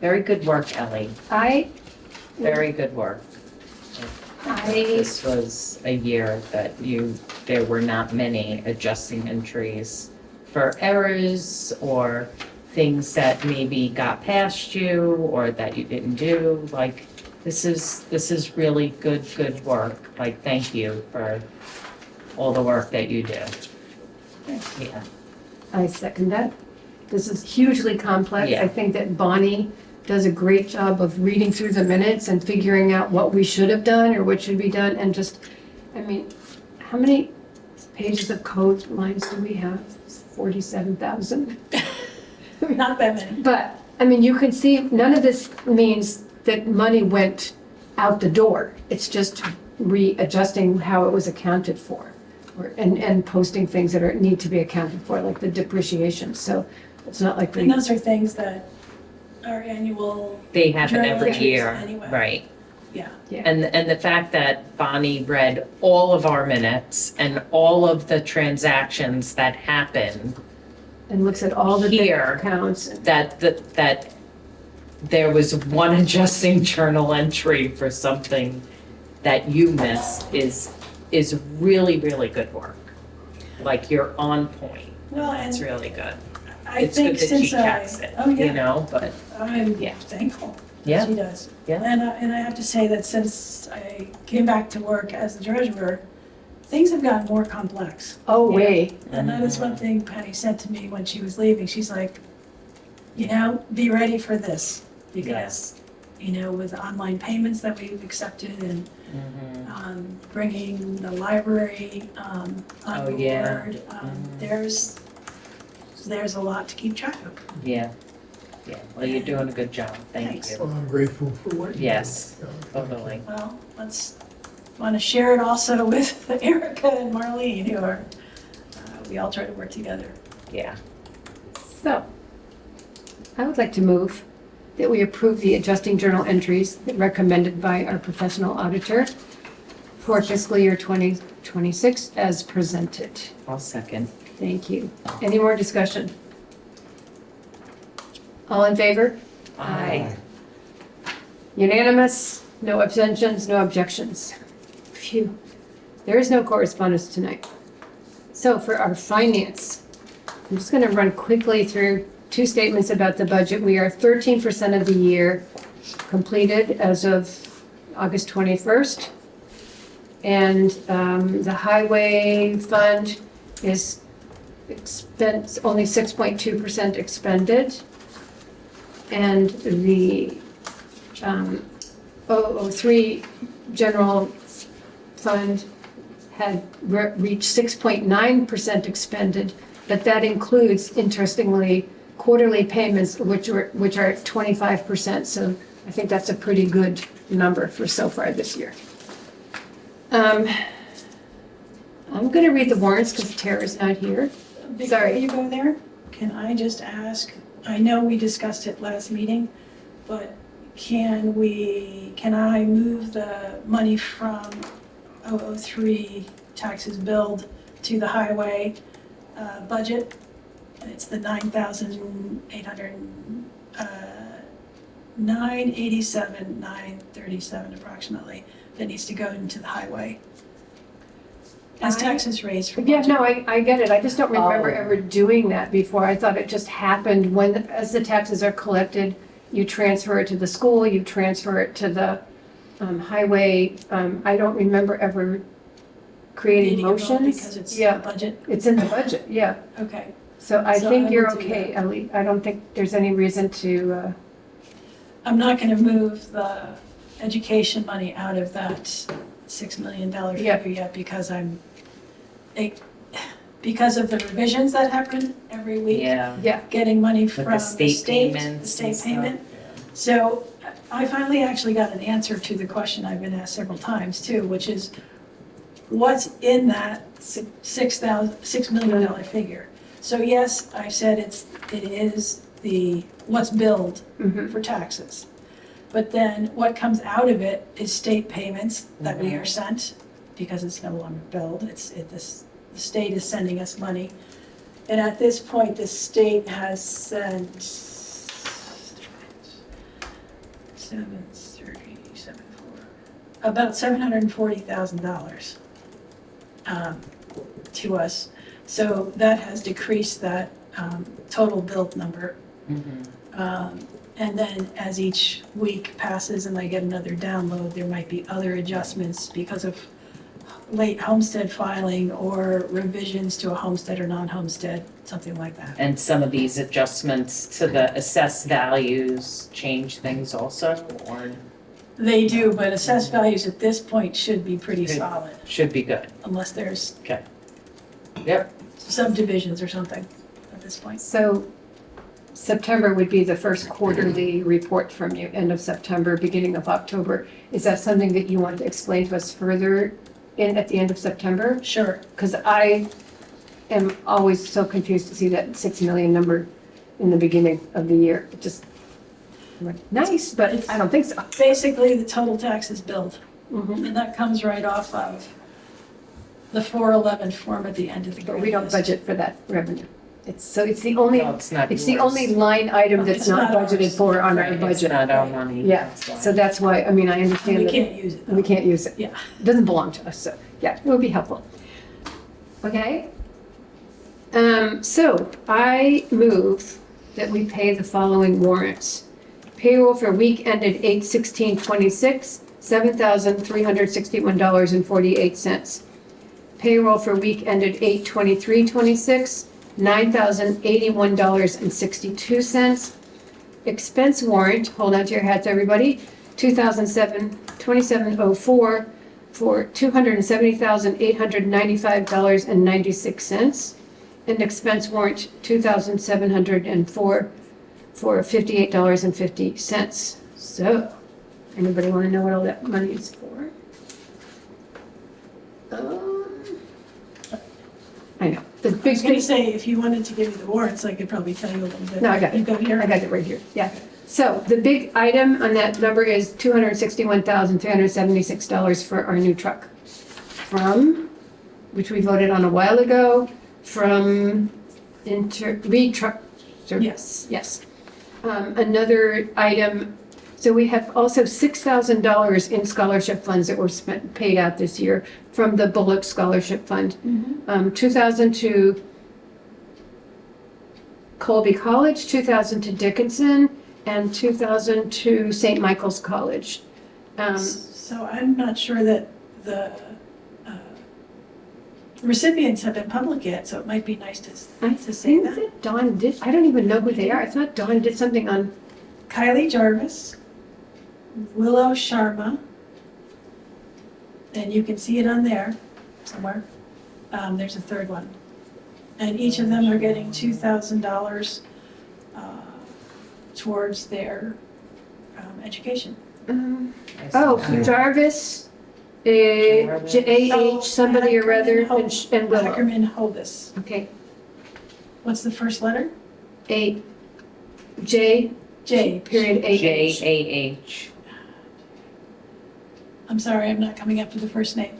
Very good work, Ellie. Very good work. This was a year that there were not many adjusting entries for errors or things that maybe got past you or that you didn't do. Like, this is really good work. Like, thank you for all the work that you do. Yeah. I second that. This is hugely complex. Yeah. I think that Bonnie does a great job of reading through the minutes and figuring out what we should have done or what should be done, and just, I mean, how many pages of code lines do we have? 47,000. Not that many. But, I mean, you can see, none of this means that money went out the door. It's just readjusting how it was accounted for, and posting things that need to be accounted for, like the depreciation. So it's not like And we, those are things that are annual, They happen Journal every entries year, anyway. right? yeah. And the fact that Bonnie read all of our minutes and all of the transactions that happen, and looks at all the big Here. accounts. that there was one adjusting journal entry for something that you missed is really good work. Like, you're on point. Well, It's and really good. I It's good think that she since checks it, oh you yeah, know, but I'm Yeah. thankful yeah, that she does. Yeah. And I have to say that since I came back to work as the treasurer, things have gotten more complex. Oh, Yeah. way. And that is one thing Patty said to me when she was leaving. She's like, you know, be ready for this. Because, you know, with online payments that we've accepted and bringing the library on Oh, board, yeah. there's a lot to keep track of. yeah. Well, you're doing a good job. Thank Thanks. you. Well, I'm grateful for what you do. Yes, totally. Well, want to share it also with Erica and Marlene, who are, we all try to work together. Yeah. So, I would like to move that we approve the adjusting journal entries recommended by our professional auditor for fiscal year 2026 as presented. I'll second. Thank you. Any more discussion? All in favor? Aye. Unanimous, no abstentions, no objections. Phew. There is no correspondence tonight. So for our finance, I'm just going to run quickly through two statements about the budget. We are 13% of the year completed as of August 21st. And the highway fund is only 6.2% expended. And the 003 general fund had reached 6.9% expended, but that includes, interestingly, quarterly payments, which are 25%. So I think that's a pretty good number for so far this year. I'm going to read the warrants because Tara's not here. Before Sorry. you go there, can I just ask, I know we discussed it last meeting, but can I move the money from 003 taxes billed to the highway budget? It's the 9,937 approximately that needs to go into the highway. As taxes raised for Yeah, budget. no, I get it. I just don't remember Oh. ever doing that before. I thought it just happened as the taxes are collected, you transfer it to the school, you transfer it to the highway. I don't remember ever creating Needing a vote motions. because it's Yeah, the budget, it's in the budget, yeah. okay. So I So think I you're will do okay, that. Ellie. I don't think there's any reason to, I'm not gonna move the education money out of that $6 million Yeah. figure yet because of the revisions that happen every week. Yeah. yeah. Getting money With from the the state state, the payments state and stuff. payment. So I finally actually got an answer to the question I've been asked several times too, which is what's in that $6 million figure? So yes, I said it is what's billed Mhm. for taxes. But then what comes out of it is state payments that we are sent because it's no longer billed. The state is sending us money. And at this point, the state has sent about $740,000 to us. So that has decreased that total billed number And then as each week passes and I get another download, there might be other adjustments because of late homestead filing or revisions to a homestead or non-homestead, something like that. And some of these adjustments to the assessed values change things also, or They do, but assessed values at this point should be pretty Good. solid, should be good? unless there's Yep. subdivisions or something at this point. So September would be the first quarterly report from you, end of September, beginning of October. Is that something that you want to explain to us further at the end of September? Sure. Because I am always so confused to see that 6 million number in the beginning of the year. It just, I'm like, nice, but I don't think so. Basically, the total taxes billed, Mhm. and that comes right off of the 411 form at the end of the But grant we don't list. budget for that revenue. It's the only, No, it's not it's the yours. only line item that's It's not not budgeted ours. for on our Right, it's budget. not our money. Yeah, that's why. so that's why, I mean, I And understand we that can't use it. though. we can't use it. Yeah. It doesn't belong to us, so, yeah, it would be helpful. Okay? So I move that we pay the following warrants. Payroll for week ended 8/16/26, $7,361.48. Payroll for week ended 8/23/26, $9,081.62. Expense warrant, hold on to your hats, everybody, 2704 for $270,895.96. And expense warrant 2,704 for $58.50. So, anybody want to know what all that money is for? I know, the I big was gonna thing. say, if you wanted to give me the warrants, I could probably tell you a little bit. No, I got it. You got here? I got it right here, yeah. So the big item on that number is $261,376 for our new truck. From, which we voted on a while ago, from truck service. Yes. Another item, so we have also $6,000 in scholarship funds that were paid out this year from the Bullock Scholarship Fund. 2,000 to Colby College, 2,000 to Dickinson, and 2,000 to St. Michael's College. So I'm not sure that the recipients have been public yet, so it might be nice to I say think that. that Dawn did, I don't even know who they are. I thought Dawn did something on, Kylie Jarvis, Willow Sharma, and you can see it on there somewhere. There's a third one. And each of them are getting $2,000 towards their education. Jarvis, J-A-H, somebody or other, and Willow. Ackerman Hovis. Okay, What's the first letter? A, J, J. period, A-H. J-A-H. I'm sorry, I'm not coming up with the first name.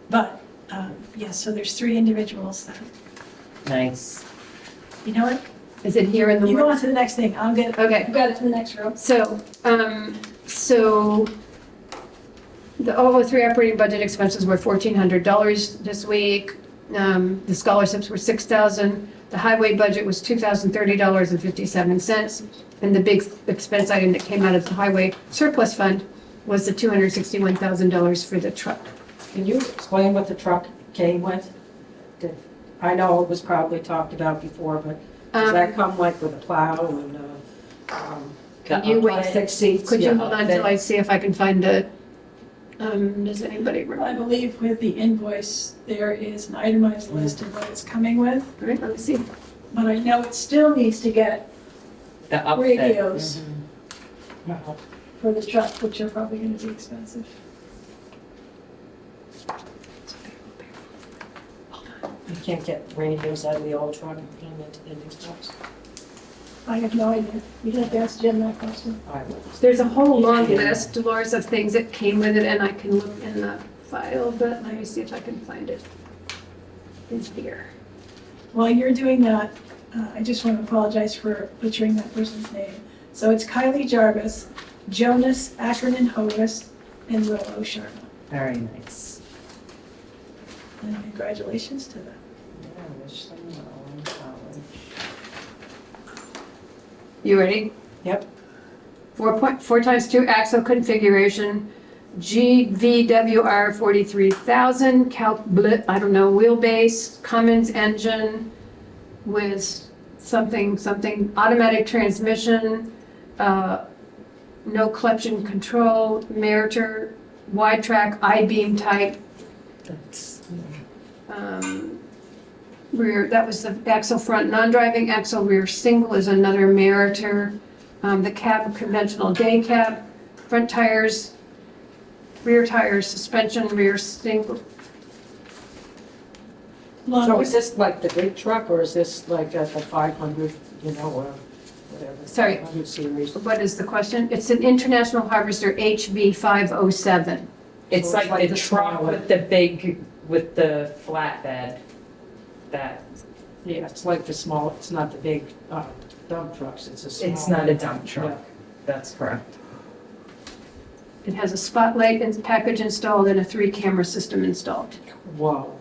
But, yes, so there's 3 individuals that, Nice. you know what? Is it here in the? You go on to the next thing, I'll get, Okay. I've got it to the next row. So, the 003 operating budget expenses were $1,400 this week. The scholarships were $6,000. The highway budget was $2,030.57. And the big expense item that came out of the highway surplus fund was the $261,000 for the truck. Can you explain what the truck came with? I know it was probably talked about before, but does that come like with a plow and, Can you wait? plastic seats? Could you Yeah. hold on till I see if I can find the, does anybody I remember? believe with the invoice, there is an itemized list of what it's coming with, All right, let me see. but I know it still needs to get The upfit. radios for the truck, which are probably gonna be expensive. You can't get radios out of the old truck and put them into the new trucks. I have no idea. You'd have to ask Jim that question. I would. There's a whole long Yeah. list, Dolores, of things that came with it, and I can look in the file, but let me see if I can find it. It's here. While you're doing that, I just want to apologize for butchering that person's name. So it's Kylie Jarvis, Jonas Ackerman Hovis, and Willow Sharma. Very nice. And congratulations to them. Yeah, I wish them well in college. You ready? Yep. 4x2 axle configuration, GVWR 43,000, I don't know, wheelbase, Cummins engine with something, automatic transmission, no clutch and control, Meritor, wide track, I-beam type, That's, rear, that was the axle front, non-driving axle rear single is another Meritor. The cab, conventional day cab, front tires, rear tires, suspension, rear single. So is this like the big truck, or is this like at the 500, you know, or whatever? Sorry. 500 series? What is the question? It's an International Harvester HV507. it's So like the small truck one. with the big, with the flatbed, that, Yeah, it's like the small, it's not the big dump trucks, it's a small. it's not a dump truck, Yeah. that's correct. It has a spotlight and package installed and a 3-camera system installed Wow.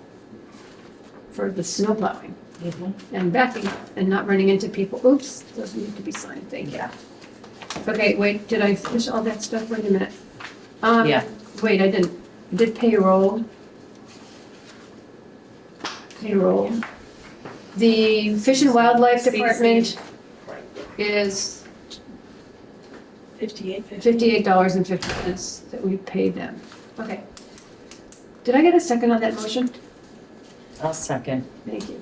for the snow plowing Mhm. and backing up and not running into people. Oops, doesn't need to be signed, thank you. Okay, wait, did I finish all that stuff? Wait a minute. Yeah. Wait, I didn't. Did payroll. Payroll. The Fish and Wildlife Department is $58.50 that we paid them. Okay. Did I get a second on that motion? I'll second. Thank you.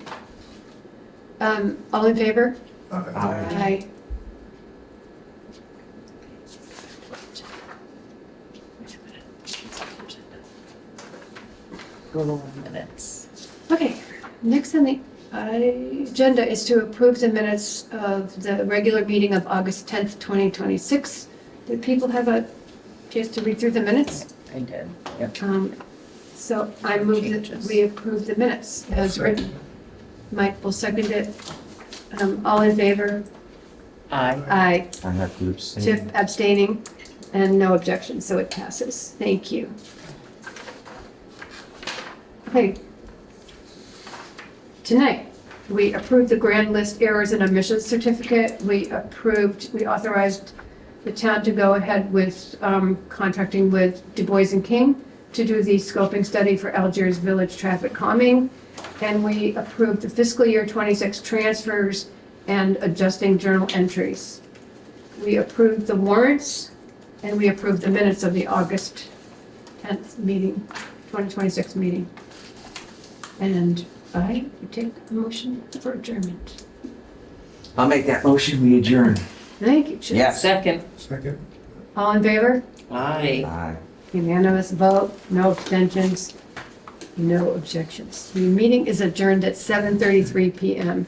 All in favor? Aye. Aye. Go on minutes. Okay, next on the agenda is to approve the minutes of the regular meeting of August 10th, 2026. Did people have a chance to read through the minutes? I did, yep. So I move that Changes. we approve the minutes as written. Mike will second it. All in favor? Aye. Aye. I have to abstain. Tiff abstaining and no objection, so it passes. Thank you. Okay. Tonight, we approved the grand list errors and omissions certificate. We authorized the town to go ahead with contracting with Du Bois and King to do the scoping study for Algiers Village traffic calming. And we approved the fiscal year 26 transfers and adjusting journal entries. We approved the warrants, and we approved the minutes of the August 10th meeting, 2026 meeting. And I would take a motion for adjournment. I'll make that motion, we adjourn. Thank you, Chip. Yes. Second. Second? All in favor? Aye. Aye. Unanimous vote, no abstentions, no objections. The meeting is adjourned at 7:33 PM.